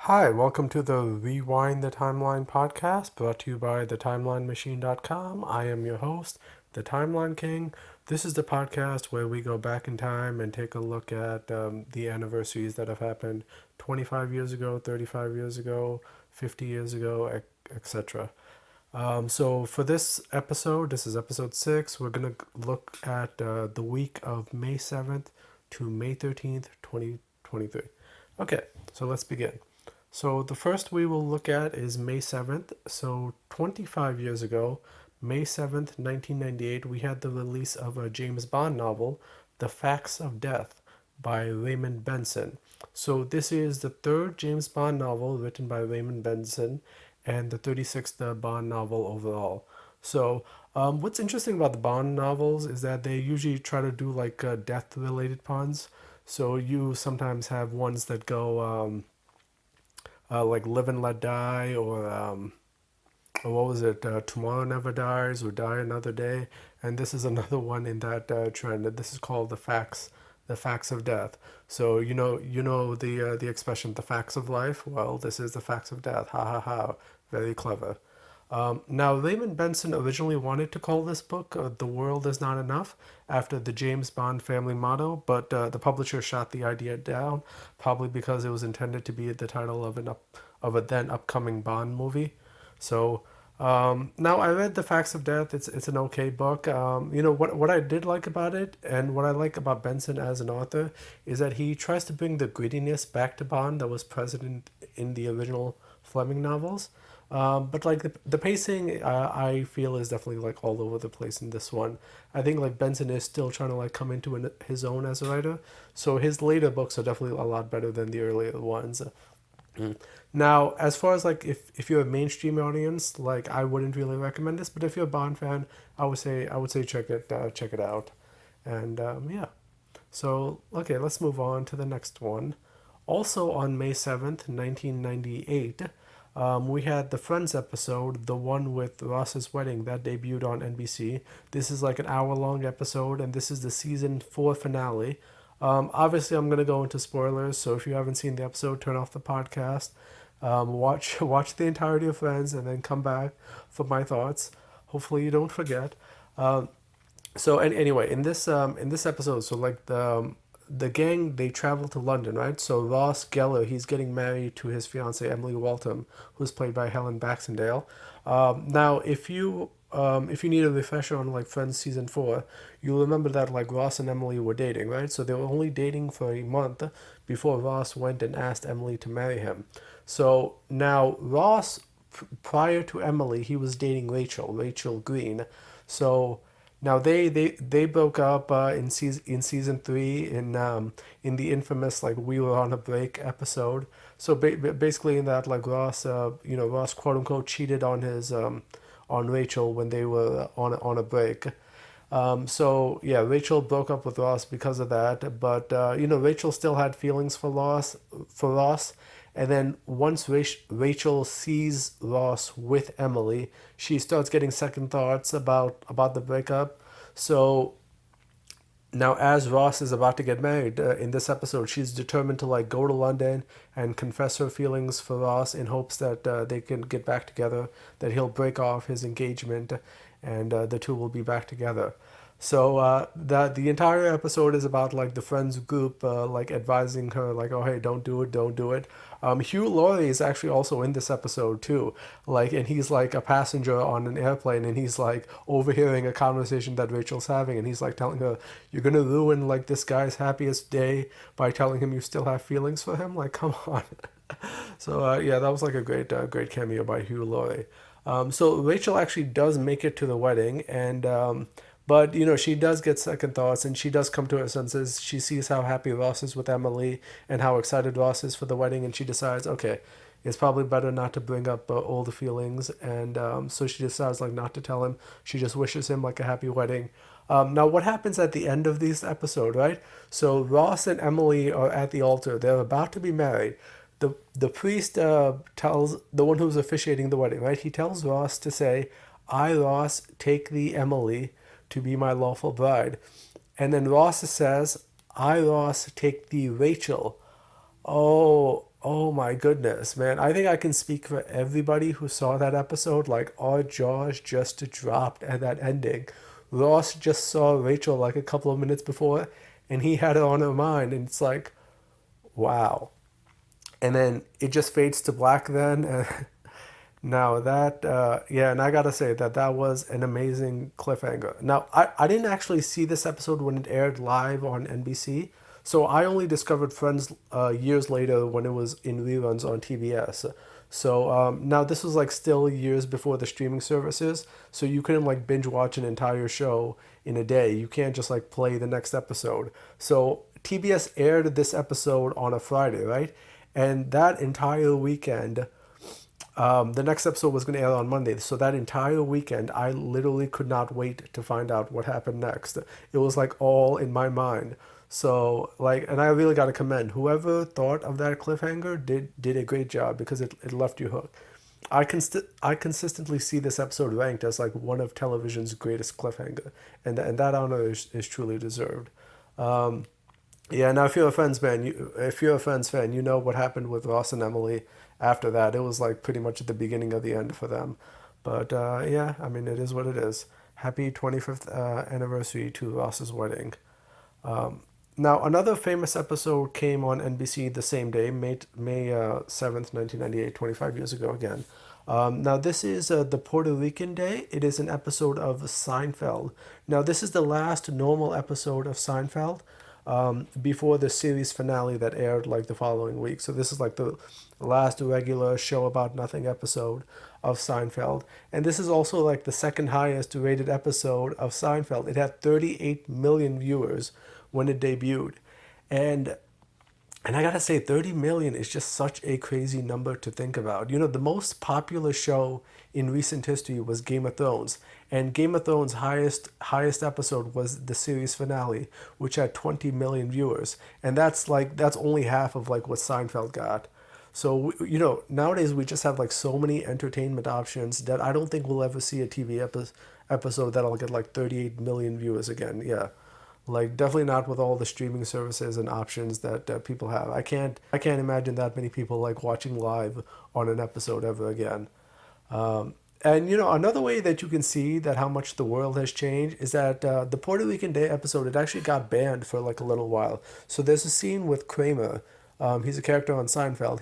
Hi, welcome to the Rewind the Timeline podcast brought to you by thetimelinemachine.com. I am your host, the Timeline King. This is the podcast where we go back in time and take a look at the anniversaries that have happened 25 years ago, 35 years ago, 50 years ago, etc. So for this episode, this is episode 6, we're going to look at the week of May 7th to May 13th, 2023. Okay, so let's begin. So the first we will look at is May 7th. So 25 years ago, May 7th, 1998, we had the release of a James Bond novel, The Facts of Death by Raymond Benson. So this is the third James Bond novel written by Raymond Benson and the 36th Bond novel overall. So what's interesting about the Bond novels is that they usually try to do like death-related puns. So you sometimes have ones that go like Live and Let Die, or what was it, Tomorrow Never Dies, or Die Another Day, and this is another one in that trend. This is called the facts of death. So you know the expression, the facts of life. Well, this is the facts of death. Ha ha ha! Very clever. Now, Raymond Benson originally wanted to call this book "The World Is Not Enough" after the James Bond family motto, but the publisher shot the idea down, probably because it was intended to be the title of a then upcoming Bond movie. So now I read The Facts of Death. It's an okay book. What I did like about it, and what I like about Benson as an author, is that he tries to bring the grittiness back to Bond that was present in the original Fleming novels. But like the pacing, I feel is definitely like all over the place in this one. I think like Benson is still trying to like come into his own as a writer, so his later books are definitely a lot better than the earlier ones. Now, as far as like if you're a mainstream audience, like I wouldn't really recommend this, but if you're a Bond fan, I would say check it out, and yeah. So okay, let's move on to the next one. Also on May 7th, 1998. We had the Friends episode, the one with Ross's wedding that debuted on NBC. This is like an hour-long episode, and this is the season 4 finale. Obviously, I'm gonna go into spoilers, so if you haven't seen the episode, turn off the podcast, watch the entirety of Friends, and then come back for my thoughts. Hopefully, you don't forget. So anyway, in this episode, so like the gang, they travel to London, right? So Ross Geller, he's getting married to his fiancee Emily Waltham, who's played by Helen Baxendale. Now, if you need a refresher on like Friends season 4, you'll remember that like Ross and Emily were dating, right? So they were only dating for a month before Ross went and asked Emily to marry him. So now Ross, prior to Emily, he was dating Rachel Green. So now they broke up in season 3 in the infamous like We Were on a Break episode. So basically in that like Ross quote unquote cheated on Rachel when they were on a break. So yeah, Rachel broke up with Ross because of that, but Rachel still had feelings for Ross, and then once Rachel sees Ross with Emily, she starts getting second thoughts about the breakup. So now, as Ross is about to get married in this episode, she's determined to like go to London and confess her feelings for Ross in hopes that they can get back together, that he'll break off his engagement, and the two will be back together. So the entire episode is about like the friends group like advising her like, oh hey, don't do it, don't do it. Hugh Laurie is actually also in this episode too, like, and he's like a passenger on an airplane, and he's like overhearing a conversation that Rachel's having, and he's like telling her, "You're gonna ruin like this guy's happiest day by telling him you still have feelings for him." Like, come on. So yeah, that was like a great cameo by Hugh Laurie. So Rachel actually does make it to the wedding, and but she does get second thoughts, and she does come to her senses. She sees how happy Ross is with Emily and how excited Ross is for the wedding, and she decides, okay, it's probably better not to bring up all the feelings, and so she decides like not to tell him. She just wishes him like a happy wedding. Now, what happens at the end of this episode, right? So Ross and Emily are at the altar. They're about to be married. The priest tells the one who's officiating the wedding, right? He tells Ross to say, "I, Ross, take thee, Emily, to be my lawful bride." And then Ross says, "I, Ross, take thee, Rachel." Oh, Oh my goodness, man. I think I can speak for everybody who saw that episode. Like, our jaws just dropped at that ending. Ross just saw Rachel like a couple of minutes before, and he had it on her mind, and it's like, wow. And then it just fades to black then. And now that, yeah, and I gotta say that that was an amazing cliffhanger. Now, I didn't actually see this episode when it aired live on NBC, so I only discovered Friends years later when it was in reruns on TBS. So now this was like still years before the streaming services, so you couldn't like binge watch an entire show in a day. You can't just like play the next episode. So TBS aired this episode on a Friday, right? And that entire weekend, the next episode was going to air on Monday. So that entire weekend, I literally could not wait to find out what happened next. It was like all in my mind. So like, and I really got to commend whoever thought of that cliffhanger did a great job because it left you hooked. I consistently see this episode ranked as like one of television's greatest cliffhanger, and that honor is truly deserved. Yeah, now if you're a Friends fan, you know what happened with Ross and Emily after that. It was like pretty much at the beginning of the end for them. But yeah, I mean, it is what it is. Happy 25th anniversary to Ross's wedding. Now, another famous episode came on NBC the same day, May 7th, 1998, 25 years ago again. Now, this is the Puerto Rican Day. It is an episode of Seinfeld. Now, this is the last normal episode of Seinfeld before the series finale that aired like the following week. So, this is like the last regular show about nothing episode of Seinfeld. And this is also like the second highest rated episode of Seinfeld. It had 38 million viewers when it debuted. And and I gotta say, 30 million is just such a crazy number to think about. You know, the most popular show in recent history was Game of Thrones, and Game of Thrones' highest episode was the series finale, which had 20 million viewers, and that's only half of like what Seinfeld got. So you know, nowadays we just have like so many entertainment options that I don't think we'll ever see a episode that'll get like 38 million viewers again. Yeah. Like definitely not with all the streaming services and options that people have. I can't imagine that many people like watching live on an episode ever again. And you know, another way that you can see that how much the world has changed is that the Puerto Rican Day episode, it actually got banned for like a little while. So there's a scene with Kramer. He's a character on Seinfeld.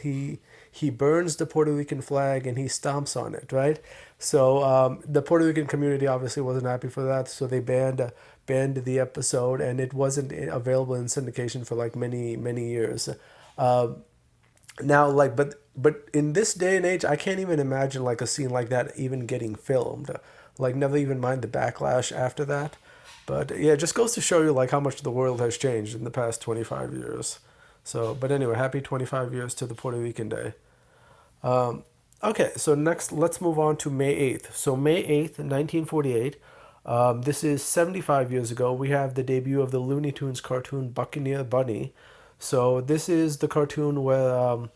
He burns the Puerto Rican flag and he stomps on it, right? So the Puerto Rican community obviously wasn't happy for that, so they banned the episode, and it wasn't available in syndication for like many years. Uh, Now, like, but in this day and age, I can't even imagine like a scene like that even getting filmed. Like, never even mind the backlash after that. But yeah, it just goes to show you like how much the world has changed in the past 25 years. So, but anyway, happy 25 years to the Puerto Rican Day. Okay, so next, let's move on to May 8th. So, May 8th, 1948, this is 75 years ago. We have the debut of the Looney Tunes cartoon Buccaneer Bunny. So, this is the cartoon where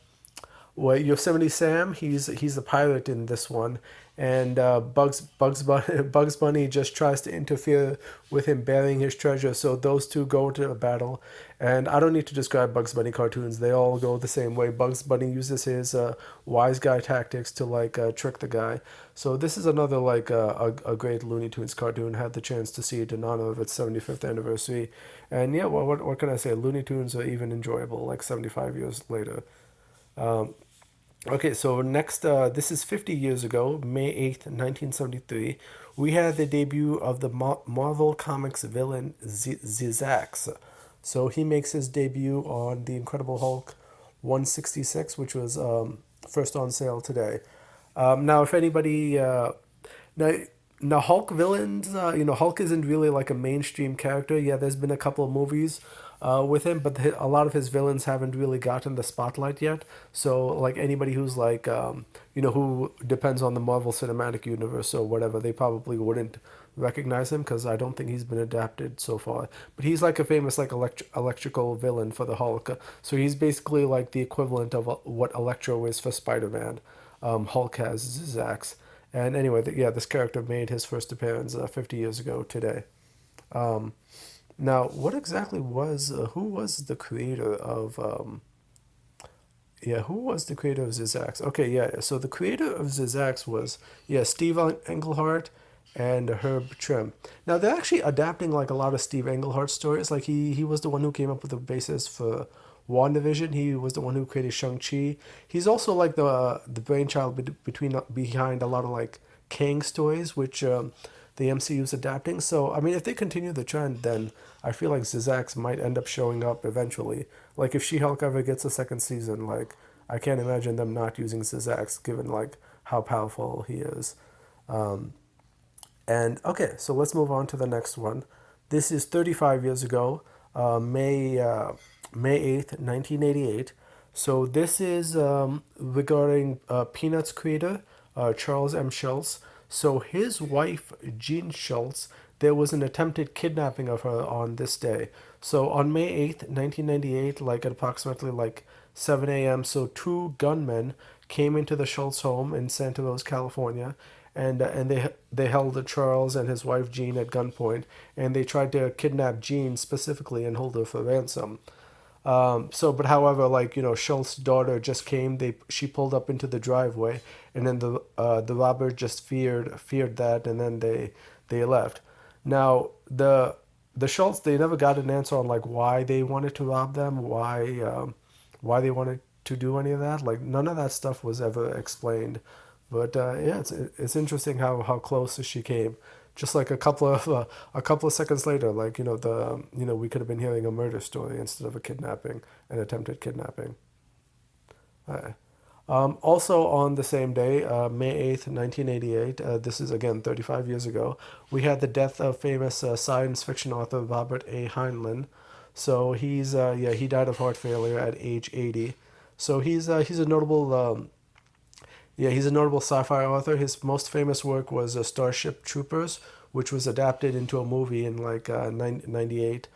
Yosemite Sam, he's the pirate in this one, and Bugs Bunny just tries to interfere with him burying his treasure. So those two go to a battle, and I don't need to describe Bugs Bunny cartoons. They all go the same way. Bugs Bunny uses his wise guy tactics to like trick the guy. So this is another like a great Looney Tunes cartoon. Had the chance to see it in honor of its 75th anniversary, and yeah, well, what can I say? Looney Tunes are even enjoyable like 75 years later. Okay, so next, this is 50 years ago, May 8th, 1973. We had the debut of the Marvel Comics villain Zzzaxx. So he makes his debut on The Incredible Hulk 166, which was first on sale today. Now, if anybody now, now Hulk villains, Hulk isn't really like a mainstream character. Yeah, there's been a couple of movies with him, but a lot of his villains haven't really gotten the spotlight yet. So, like anybody who's like, who depends on the Marvel Cinematic Universe or whatever, they probably wouldn't recognize him because I don't think he's been adapted so far. But he's like a famous like electrical villain for the Hulk. So he's basically like the equivalent of what Electro is for Spider-Man. Hulk has Zzzaxx. And anyway, yeah, this character made his first appearance 50 years ago today. Um, Now, what exactly was who was the creator of Yeah, who was the creator of Zzzaxx? Okay, yeah. So the creator of Zzzaxx was Steve Englehart and Herb Trim. Now they're actually adapting like a lot of Steve Englehart stories. Like he was the one who came up with the basis for WandaVision. He was the one who created Shang-Chi. He's also like the brainchild between behind a lot of like Kang stories, which the MCU is adapting. So I mean, if they continue the trend, then I feel like Zzzaxx might end up showing up eventually. Like if She-Hulk ever gets a second season, like I can't imagine them not using Zzzaxx given like how powerful he is. And okay, so let's move on to the next one. This is 35 years ago, May 8th, 1988. So this is regarding Peanuts creator Charles M. Schultz. So his wife, Jean Schultz, there was an attempted kidnapping of her on this day. So on May 8th, 1998, like at approximately like 7 a.m., so two gunmen came into the Schultz home in Santa Rosa, California, and they held Charles and his wife Jean at gunpoint, and they tried to kidnap Jean specifically and hold her for ransom. But however, like Schultz's daughter just came. She pulled up into the driveway, and then the robber just feared that, and then they left. Now the Schultz, they never got an answer on like why they wanted to rob them, why they wanted to do any of that. Like none of that stuff was ever explained. But yeah, it's interesting how close she came. Just like a couple of seconds later, like we could have been hearing a murder story instead of a kidnapping, an attempted kidnapping. Uh, Also on the same day, May 8th, 1988, this is again 35 years ago, we had the death of famous science fiction author Robert A. Heinlein. So he died of heart failure at age 80. So he's a notable he's a notable sci-fi author. His most famous work was Starship Troopers, which was adapted into a movie in like 98.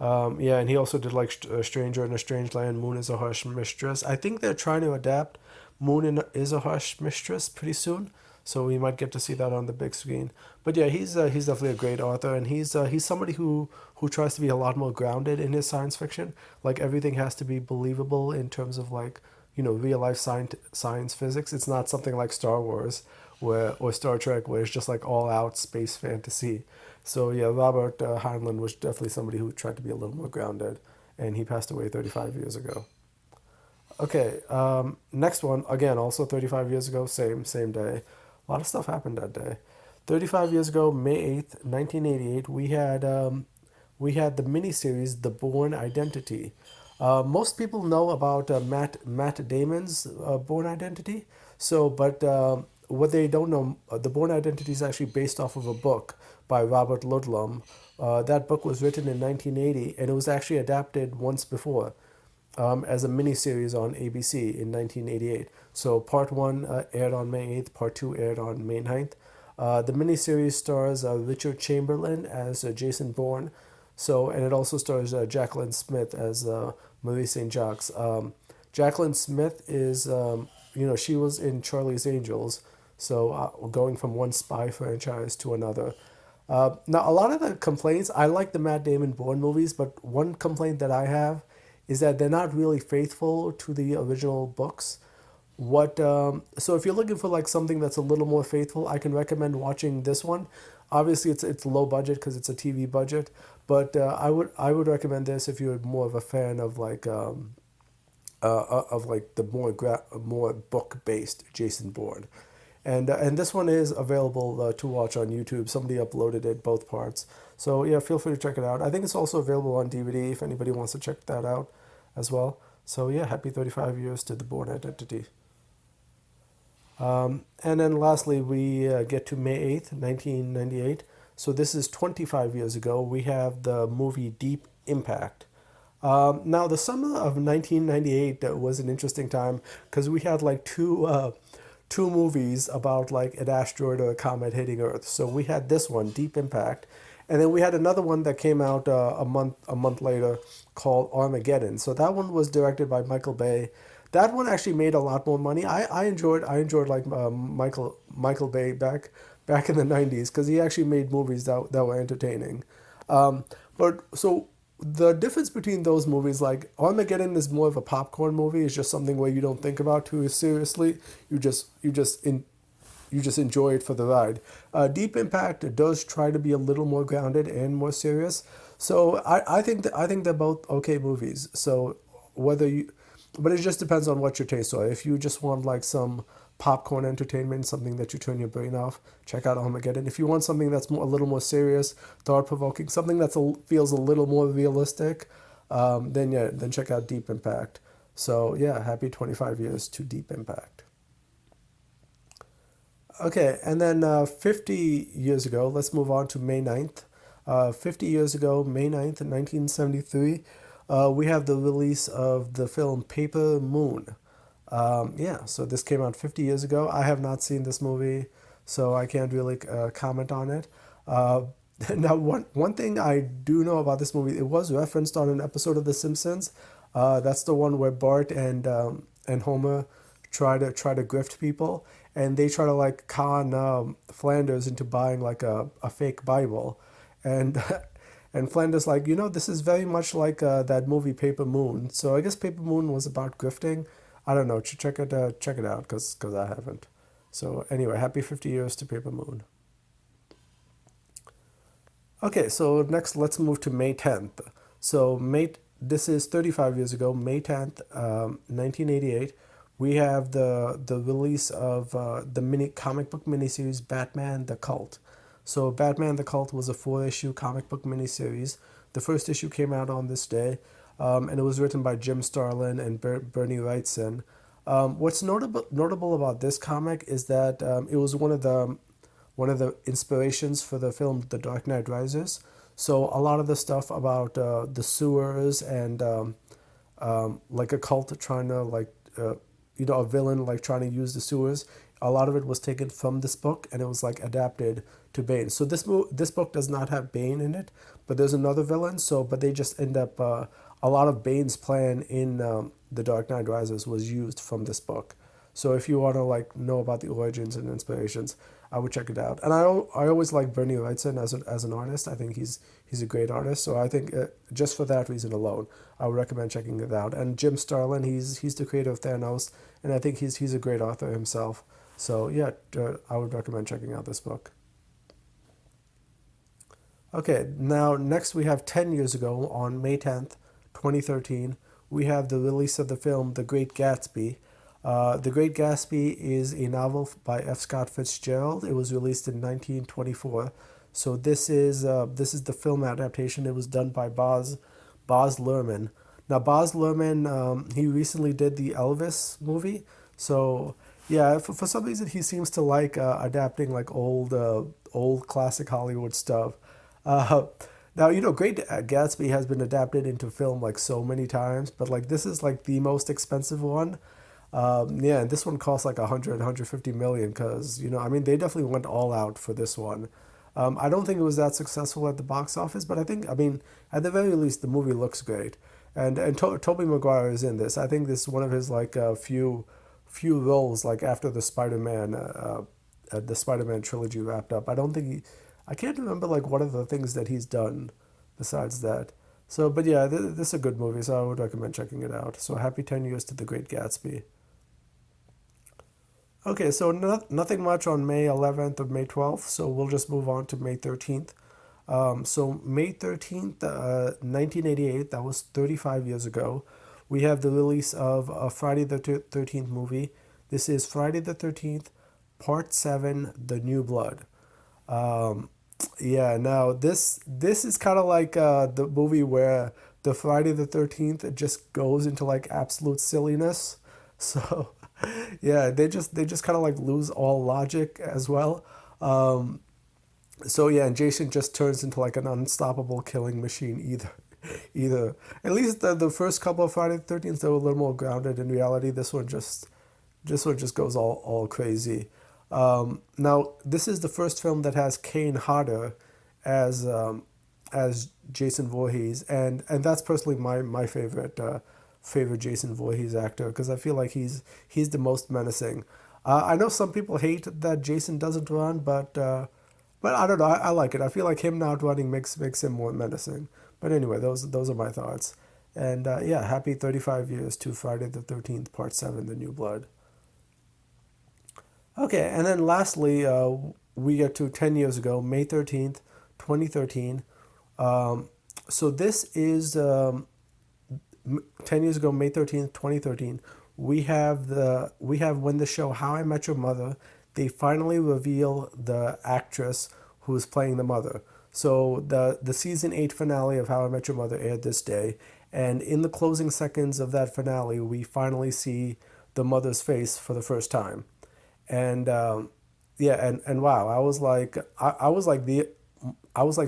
Yeah, and he also did like Stranger in a Strange Land, Moon is a Harsh Mistress. I think they're trying to adapt is a Harsh Mistress pretty soon, so we might get to see that on the big screen. But yeah, he's definitely a great author, and he's somebody who tries to be a lot more grounded in his science fiction. Like everything has to be believable in terms of like real life science physics. It's not something like Star Wars or Star Trek where it's just like all out space fantasy. So yeah, Robert Heinlein was definitely somebody who tried to be a little more grounded, and he passed away 35 years ago. Okay, next one again, also 35 years ago, same day. A lot of stuff happened that day. 35 years ago, May 8th, 1988, we had the miniseries The Bourne Identity. Most people know about Matt Damon's Bourne Identity. What they don't know, the Bourne Identity is actually based off of a book by Robert Ludlum. That book was written in 1980, and it was actually adapted once before as a miniseries on ABC in 1988. So part one aired on May 8th, part two aired on May 9th. The miniseries stars Richard Chamberlain as Jason Bourne. And it also stars Jacqueline Smith as Marie St. Jacques. Jacqueline Smith is, she was in Charlie's Angels, so going from one spy franchise to another. Now, a lot of the complaints, I like the Matt Damon Bourne movies, but one complaint that I have is that they're not really faithful to the original books. So if you're looking for like something that's a little more faithful, I can recommend watching this one. Obviously, it's low budget because it's a TV budget, but I would recommend this if you're more of a fan of like the more book based Jason Bourne, and this one is available to watch on YouTube. Somebody uploaded it, both parts. So yeah, feel free to check it out. I think it's also available on DVD if anybody wants to check that out as well. So yeah, happy 35 years to the Bourne Identity. And then lastly, we get to May 8th, 1998. So this is 25 years ago. We have the movie Deep Impact. Now, the summer of 1998 was an interesting time because we had like two movies about like an asteroid or a comet hitting Earth. So we had this one, Deep Impact, and then we had another one that came out a month later called Armageddon. So that one was directed by Michael Bay. That one actually made a lot more money. I enjoyed like Michael Bay back in the 90s because he actually made movies that were entertaining. But the difference between those movies, like Armageddon is more of a popcorn movie. It's just something where you don't think about too seriously. You just enjoy it for the ride. Deep Impact, it does try to be a little more grounded and more serious. So I think they're both okay movies. So whether you, but it just depends on what your tastes are. If you just want like some popcorn entertainment, something that you turn your brain off, check out Armageddon. If you want something that's a little more serious, thought provoking, something that feels a little more realistic, then check out Deep Impact. So yeah, happy 25 years to Deep Impact. Okay, and then 50 years ago, let's move on to May 9th. 50 years ago, May 9th, 1973, we have the release of the film Paper Moon. Yeah, so this came out 50 years ago. I have not seen this movie, so I can't really comment on it. Uh, now, one thing I do know about this movie, it was referenced on an episode of The Simpsons. That's the one where Bart and Homer try to grift people, and they try to like con Flanders into buying like a fake Bible, and and Flanders like, this is very much like that movie Paper Moon. So I guess Paper Moon was about grifting. I don't know. Check it out because I haven't. So anyway, happy 50 years to Paper Moon. Okay, so next let's move to May 10th. So this is 35 years ago, May 10th, 1988. We have the release of the mini comic book miniseries Batman the Cult. So Batman the Cult was a four-issue comic book miniseries. The first issue came out on this day, and it was written by Jim Starlin and Bernie Wrightson. What's notable about this comic is that it was one of the inspirations for the film The Dark Knight Rises. So a lot of the stuff about the sewers and like a cult trying to a villain like trying to use the sewers. A lot of it was taken from this book and it was like adapted to Bane. So this book does not have Bane in it, but there's another villain. So but they just end up a lot of Bane's plan in The Dark Knight Rises was used from this book. So if you want to like know about the origins and inspirations, I would check it out. And I always like Bernie Wrightson as an artist. I think he's a great artist. So I think just for that reason alone, I would recommend checking it out. And Jim Starlin, he's the creator of Thanos, and I think he's a great author himself. So yeah, I would recommend checking out this book. Okay, now next we have 10 years ago on May 10th, 2013, we have the release of the film The Great Gatsby. The Great Gatsby is a novel by F. Scott Fitzgerald. It was released in 1924. So this is the film adaptation. It was done by Boz Lerman. Now Boz Lerman, he recently did the Elvis movie. So yeah, for some reason he seems to like adapting like old classic Hollywood stuff. Uh, Now, Great Gatsby has been adapted into film like so many times, but like this is like the most expensive one. Yeah, and this one costs like 150 million because, I mean, they definitely went all out for this one. I don't think it was that successful at the box office, but I mean, at the very least, the movie looks great. And Tobey Maguire is in this. I think this is one of his like few roles like after the Spider-Man trilogy wrapped up. I can't remember like what are the things that he's done besides that. So, but yeah, this is a good movie, so I would recommend checking it out. So happy 10 years to The Great Gatsby. Okay, so nothing much on May 11th or May 12th, so we'll just move on to May 13th. So May 13th, 1988, that was 35 years ago, we have the release of a Friday the 13th movie. This is Friday the 13th, Part 7, The New Blood. Um, yeah, now this is kind of like the movie where the Friday the 13th it just goes into like absolute silliness. So yeah, they just kind of like lose all logic as well. Um, so yeah, and Jason just turns into like an unstoppable killing machine either. At least the first couple of Friday the 13th they were a little more grounded in reality. This one just goes all crazy. Now, this is the first film that has Kane Hodder as as Jason Voorhees, and that's personally my favorite Jason Voorhees actor because I feel like he's the most menacing. I know some people hate that Jason doesn't run, but I don't know. I like it. I feel like him not running makes him more menacing. But anyway, those are my thoughts. And yeah, happy 35 years to Friday the 13th, Part 7, The New Blood. Okay, and then lastly, we get to 10 years ago, May 13th, 2013. Um, so this is 10 years ago, May 13th, 2013. We have when the show How I Met Your Mother, they finally reveal the actress who is playing the mother. So the season 8 finale of How I Met Your Mother aired this day, and in the closing seconds of that finale, we finally see the mother's face for the first time. And yeah, and wow, I was like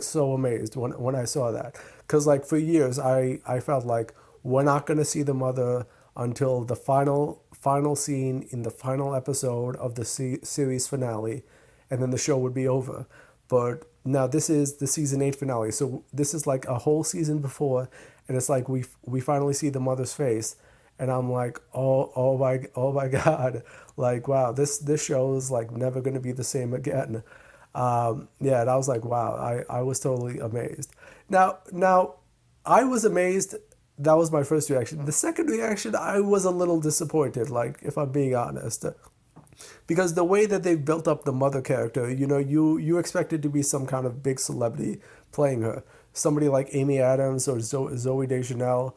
so amazed when I saw that, because like for years I felt like we're not gonna see the mother until the final scene in the final episode of the series finale, and then the show would be over. But now this is the season 8 finale, so this is like a whole season before, and it's like we finally see the mother's face, and I'm like, oh my God, like wow, this show is like never gonna be the same again. Yeah, and I was like, wow, I was totally amazed. Now, I was amazed. That was my first reaction. The second reaction, I was a little disappointed, like if I'm being honest, because the way that they've built up the mother character, you expect it to be some kind of big celebrity playing her, somebody like Amy Adams or Zoe Deschanel,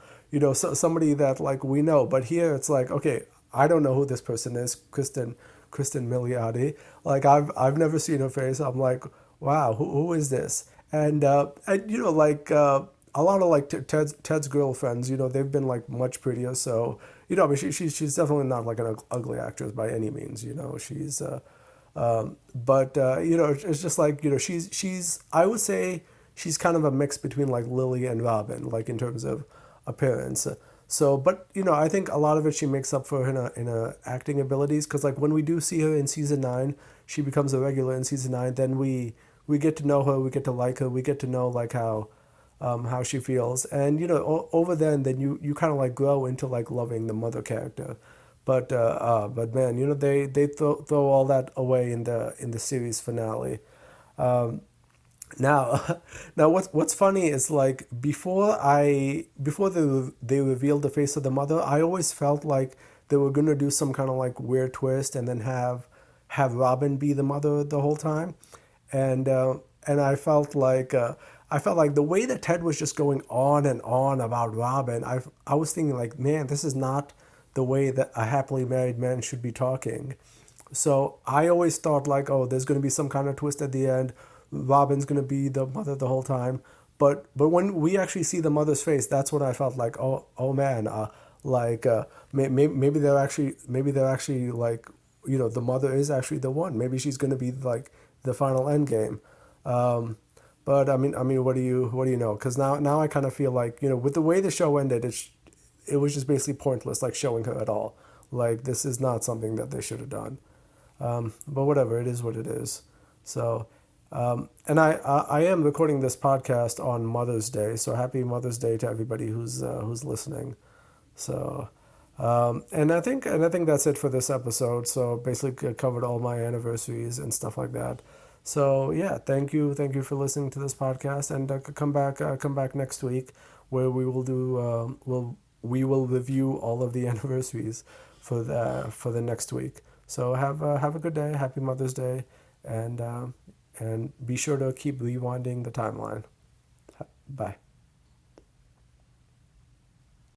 somebody that like we know. But here it's like, okay, I don't know who this person is, Kristen Milioti. Like I've never seen her face. I'm like, wow, who is this? And like a lot of like Ted's girlfriends, they've been like much prettier. So I mean, she's definitely not like an ugly actress by any means. She's but it's just like she's I would say she's kind of a mix between like Lily and Robin, like in terms of appearance. So, but I think a lot of it she makes up for in her acting abilities, because like when we do see her in season 9, she becomes a regular in season 9. Then we get to know her, we get to like her, we get to know like how she feels, and over then you kind of like grow into like loving the mother character. But man, they throw all that away in the series finale. Now, now what's funny is like before they revealed the face of the mother, I always felt like they were gonna do some kind of like weird twist and then have Robin be the mother the whole time, and I felt like the way that Ted was just going on and on about Robin, I was thinking like, man, this is not the way that a happily married man should be talking. So I always thought like, oh, there's going to be some kind of twist at the end. Robin's going to be the mother the whole time. But when we actually see the mother's face, that's when I felt like, oh man, maybe they're actually like, the mother is actually the one. Maybe she's going to be like the final end game. Um, but I mean, what do you know? Because now I kind of feel like with the way the show ended, it was just basically pointless, like showing her at all. Like this is not something that they should have done. But whatever, it is what it is. So, and I am recording this podcast on Mother's Day, so happy Mother's Day to everybody who's listening. So, and I think that's it for this episode. So basically, covered all my anniversaries and stuff like that. So yeah, thank you for listening to this podcast, and come back next week, where we will review all of the anniversaries for the next week. So have a good day, happy Mother's Day, and be sure to keep rewinding the timeline. Bye.